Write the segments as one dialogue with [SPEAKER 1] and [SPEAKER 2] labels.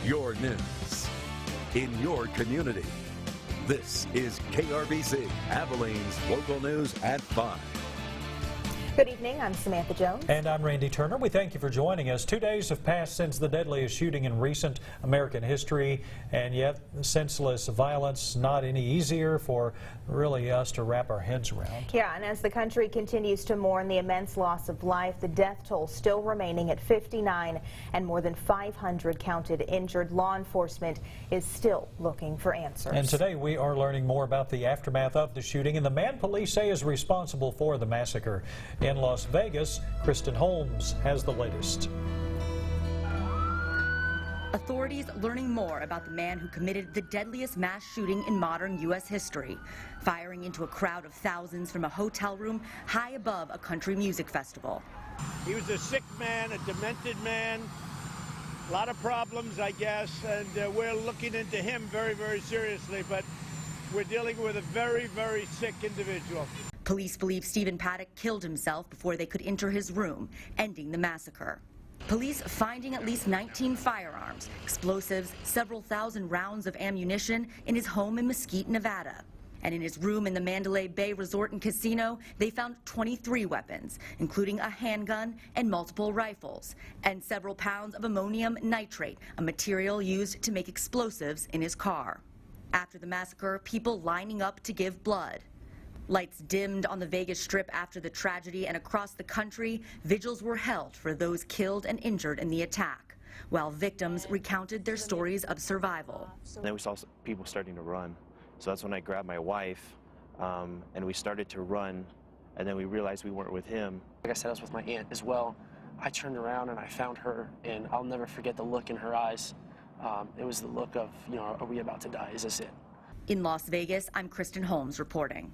[SPEAKER 1] your news in your community. This is KRBC, Abilene's local news at 5.
[SPEAKER 2] Good evening, I'm Samantha Jones.
[SPEAKER 3] And I'm Randy Turner. We thank you for joining us. 2 days have passed since the deadliest shooting in recent American history, and yet senseless violence not any easier for really us to wrap our heads around.
[SPEAKER 2] Yeah, and as the country continues to mourn the immense loss of life, the death toll still remaining at 59 and more than 500 counted injured. Law enforcement is still looking for answers.
[SPEAKER 3] And today we are learning more about the aftermath of the shooting and the man police say is responsible for the massacre. In Las Vegas, Kristen Holmes has the latest.
[SPEAKER 4] Authorities learning more about the man who committed the deadliest mass shooting in modern U.S. history, firing into a crowd of thousands from a hotel room high above a country music festival.
[SPEAKER 5] He was a sick man, a demented man, a lot of problems, I guess, and we're looking into him very, very seriously, but we're dealing with a very, very sick individual.
[SPEAKER 4] Police believe Stephen Paddock killed himself before they could enter his room, ending the massacre. Police finding at least 19 firearms, explosives, several thousand rounds of ammunition in his home in Mesquite, Nevada. And in his room in the Mandalay Bay Resort and Casino, they found 23 weapons, including a handgun and multiple rifles, and several pounds of ammonium nitrate, a material used to make explosives in his car. After the massacre, people lining up to give blood. Lights dimmed on the Vegas Strip after the tragedy, and across the country, vigils were held for those killed and injured in the attack, while victims recounted their stories of survival.
[SPEAKER 6] Then we saw people starting to run, so that's when I grabbed my wife, and we started to run, and then we realized we weren't with him.
[SPEAKER 7] Like I said, I was with my aunt as well. I turned around and I found her, and I'll never forget the look in her eyes. It was the look of, you know, are we about to die? Is this it?
[SPEAKER 4] In Las Vegas, I'm Kristen Holmes reporting.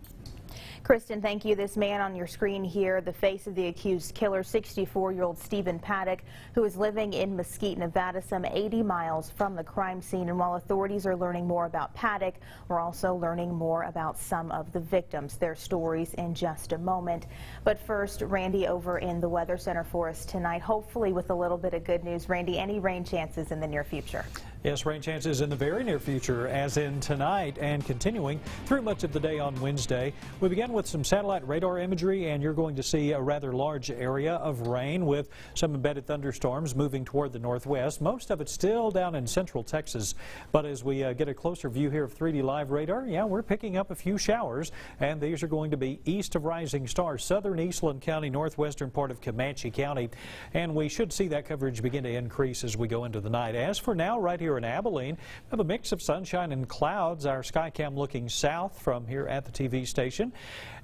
[SPEAKER 2] Kristen, thank you. This man on your screen here, the face of the accused killer, 64-year-old Stephen Paddock, who is living in Mesquite, Nevada, some 80 miles from the crime scene. And while authorities are learning more about Paddock, we're also learning more about some of the victims, their stories in just a moment. But first, Randy over in the Weather Center for us tonight, hopefully with a little bit of good news. Randy, any rain chances in the near future?
[SPEAKER 3] Yes, rain chances in the very near future, as in tonight and continuing through much of the day on Wednesday. We begin with some satellite radar imagery, and you're going to see a rather large area of rain with some embedded thunderstorms moving toward the northwest. Most of it still down in central Texas, but as we get a closer view here of 3D live radar, yeah, we're picking up a few showers, and these are going to be east of Rising Star, southern Eastland County, northwestern part of Comanche County, and we should see that coverage begin to increase as we go into the night. As for now, right here in Abilene, we have a mix of sunshine and clouds. Our Skycam looking south from here at the TV station.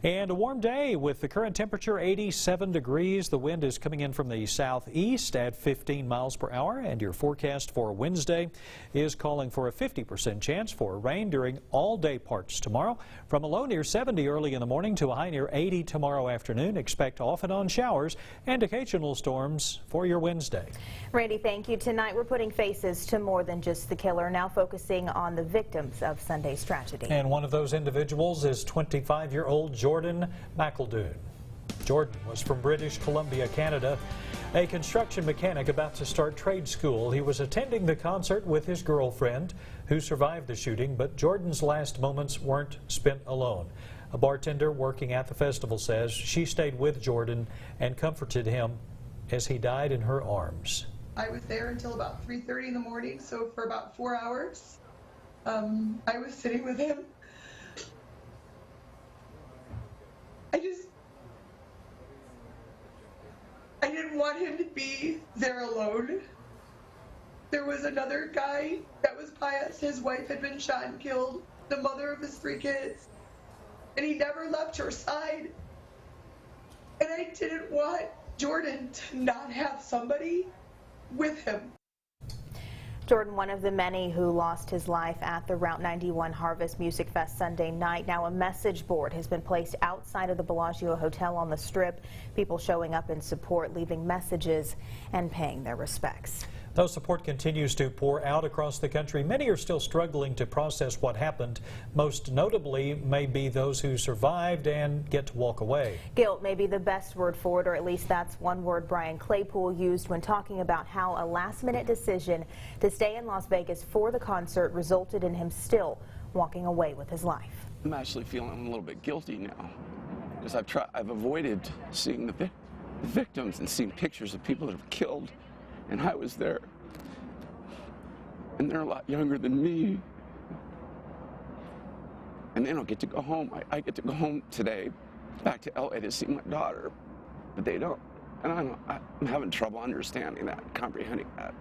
[SPEAKER 3] And a warm day with the current temperature 87 degrees. The wind is coming in from the southeast at 15 miles per hour. And your forecast for Wednesday is calling for a 50% chance for rain during all day parts tomorrow. From a low near 70 early in the morning to a high near 80 tomorrow afternoon. Expect off and on showers and occasional storms for your Wednesday.
[SPEAKER 2] Randy, thank you. Tonight we're putting faces to more than just the killer, now focusing on the victims of Sunday's tragedy.
[SPEAKER 3] And one of those individuals is 25-year-old Jordan McEldoon. Jordan was from British Columbia, Canada, a construction mechanic about to start trade school. He was attending the concert with his girlfriend, who survived the shooting, but Jordan's last moments weren't spent alone. A bartender working at the festival says she stayed with Jordan and comforted him as he died in her arms.
[SPEAKER 8] I was there until about 3:30 in the morning, so for about 4 hours, I was sitting with him. I didn't want him to be there alone. There was another guy that was by us. His wife had been shot and killed, the mother of his 3 kids, and he never left her side. And I didn't want Jordan to not have somebody with him.
[SPEAKER 2] Jordan, one of the many who lost his life at the Route 91 Harvest Music Fest Sunday night. Now a message board has been placed outside of the Bellagio Hotel on the Strip. People showing up in support, leaving messages and paying their respects.
[SPEAKER 3] Though support continues to pour out across the country, many are still struggling to process what happened. Most notably may be those who survived and get to walk away.
[SPEAKER 2] Guilt may be the best word for it, or at least that's one word Brian Claypool used when talking about how a last-minute decision to stay in Las Vegas for the concert resulted in him still walking away with his life.
[SPEAKER 9] I'm actually feeling a little bit guilty now because I've avoided seeing the victims and seeing pictures of people that have killed. And I was there, and they're a lot younger than me, and they don't get to go home. I get to go home today, back to LA to see my daughter, but they don't. And I'm having trouble understanding that, comprehending that.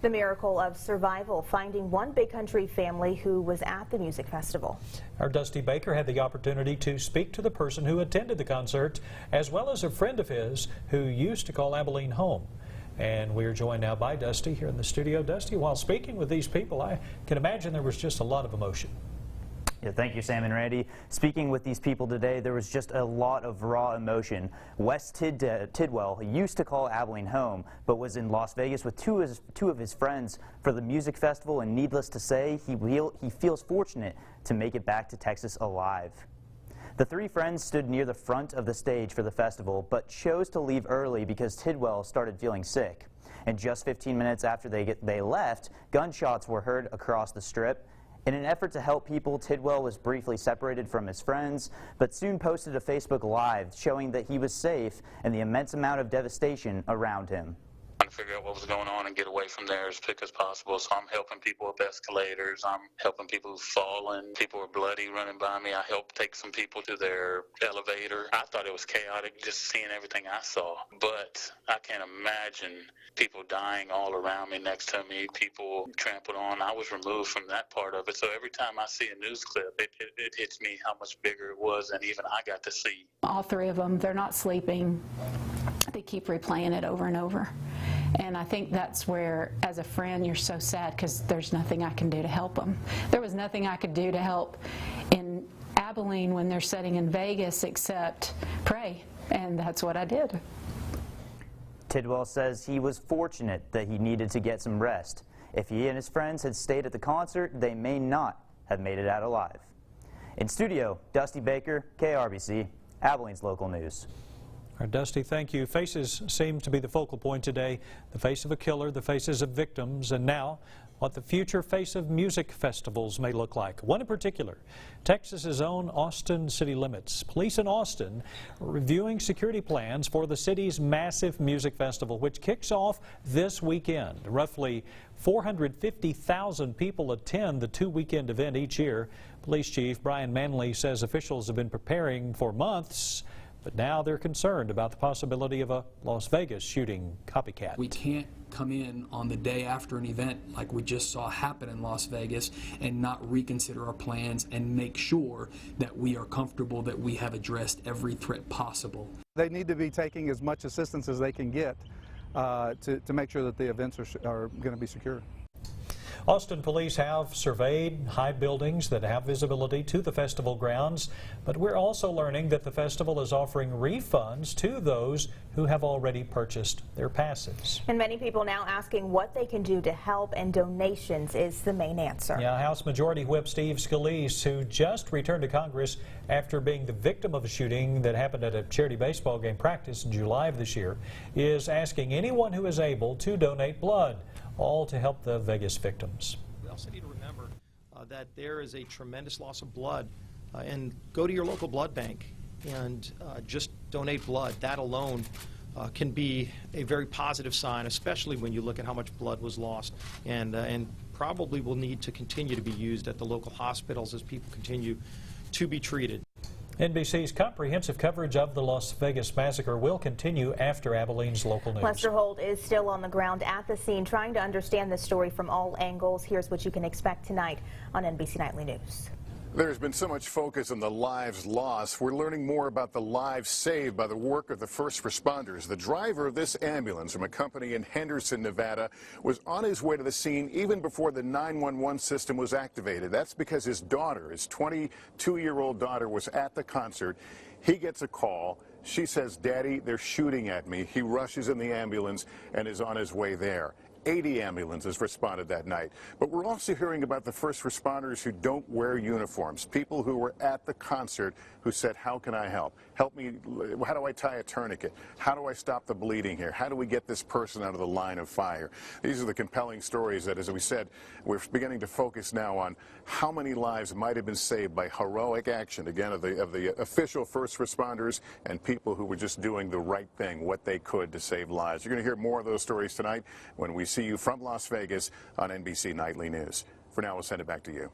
[SPEAKER 2] The miracle of survival, finding one big country family who was at the music festival.
[SPEAKER 3] Our Dusty Baker had the opportunity to speak to the person who attended the concert, as well as a friend of his who used to call Abilene home. And we're joined now by Dusty here in the studio. Dusty, while speaking with these people, I can imagine there was just a lot of emotion.
[SPEAKER 10] Yeah, thank you, Sam and Randy. Speaking with these people today, there was just a lot of raw emotion. Wes Tidwell used to call Abilene home, but was in Las Vegas with two of his friends for the music festival, and needless to say, he feels fortunate to make it back to Texas alive. The three friends stood near the front of the stage for the festival, but chose to leave early because Tidwell started feeling sick. And just 15 minutes after they left, gunshots were heard across the strip. In an effort to help people, Tidwell was briefly separated from his friends, but soon posted a Facebook Live showing that he was safe and the immense amount of devastation around him.
[SPEAKER 11] Trying to figure out what was going on and get away from there as quick as possible. So I'm helping people up escalators. I'm helping people who've fallen. People were bloody running by me. I helped take some people to their elevator. I thought it was chaotic just seeing everything I saw. But I can't imagine people dying all around me, next to me, people trampled on. I was removed from that part of it. So every time I see a news clip, it hits me how much bigger it was than even I got to see.
[SPEAKER 12] All three of them, they're not sleeping. They keep replaying it over and over. And I think that's where, as a friend, you're so sad because there's nothing I can do to help them. There was nothing I could do to help in Abilene when they're sitting in Vegas except pray, and that's what I did.
[SPEAKER 10] Tidwell says he was fortunate that he needed to get some rest. If he and his friends had stayed at the concert, they may not have made it out alive. In studio, Dusty Baker, KRBC, Abilene's local news.
[SPEAKER 3] All right, Dusty, thank you. Faces seem to be the focal point today. The face of a killer, the faces of victims, and now what the future face of music festivals may look like. One in particular, Texas's own Austin city limits. Police in Austin are reviewing security plans for the city's massive music festival, which kicks off this weekend. Roughly 450,000 people attend the two-weekend event each year. Police Chief Brian Manley says officials have been preparing for months, but now they're concerned about the possibility of a Las Vegas shooting copycat.
[SPEAKER 13] We can't come in on the day after an event like we just saw happen in Las Vegas and not reconsider our plans and make sure that we are comfortable that we have addressed every threat possible.
[SPEAKER 14] They need to be taking as much assistance as they can get to make sure that the events are going to be secure.
[SPEAKER 3] Austin police have surveyed high buildings that have visibility to the festival grounds, but we're also learning that the festival is offering refunds to those who have already purchased their passes.
[SPEAKER 2] And many people now asking what they can do to help, and donations is the main answer.
[SPEAKER 3] Yeah, House Majority Whip Steve Scalise, who just returned to Congress after being the victim of a shooting that happened at a charity baseball game practice in July of this year, is asking anyone who is able to donate blood, all to help the Vegas victims.
[SPEAKER 15] We also need to remember that there is a tremendous loss of blood, and go to your local blood bank and just donate blood. That alone can be a very positive sign, especially when you look at how much blood was lost, and probably will need to continue to be used at the local hospitals as people continue to be treated.
[SPEAKER 3] NBC's comprehensive coverage of the Las Vegas massacre will continue after Abilene's local news.
[SPEAKER 2] Lester Holt is still on the ground at the scene trying to understand the story from all angles. Here's what you can expect tonight on NBC Nightly News.
[SPEAKER 16] There's been so much focus on the lives lost. We're learning more about the lives saved by the work of the first responders. The driver of this ambulance from a company in Henderson, Nevada, was on his way to the scene even before the 911 system was activated. That's because his daughter, his 22-year-old daughter, was at the concert. He gets a call. She says, "Daddy, they're shooting at me." He rushes in the ambulance and is on his way there. 80 ambulances responded that night. But we're also hearing about the first responders who don't wear uniforms, people who were at the concert who said, how can I help? Help me, how do I tie a tourniquet? How do I stop the bleeding here? How do we get this person out of the line of fire? These are the compelling stories that, as we said, we're beginning to focus now on how many lives might have been saved by heroic action, again, of the official first responders and people who were just doing the right thing, what they could to save lives. You're going to hear more of those stories tonight when we see you from Las Vegas on NBC Nightly News. For now, we'll send it back to you.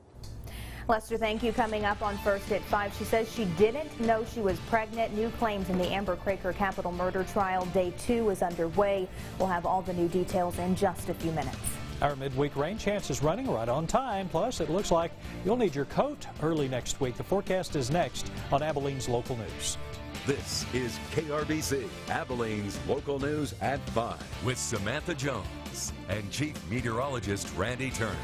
[SPEAKER 2] Lester, thank you. Coming up on First at 5, she says she didn't know she was pregnant. New claims in the Amber Craker capital murder trial. Day 2 is underway. We'll have all the new details in just a few minutes.
[SPEAKER 3] Our midweek rain chance is running right on time. Plus, it looks like you'll need your coat early next week. The forecast is next on Abilene's Local News.
[SPEAKER 1] This is KRBC, Abilene's Local News at 5 with Samantha Jones and Chief Meteorologist Randy Turner.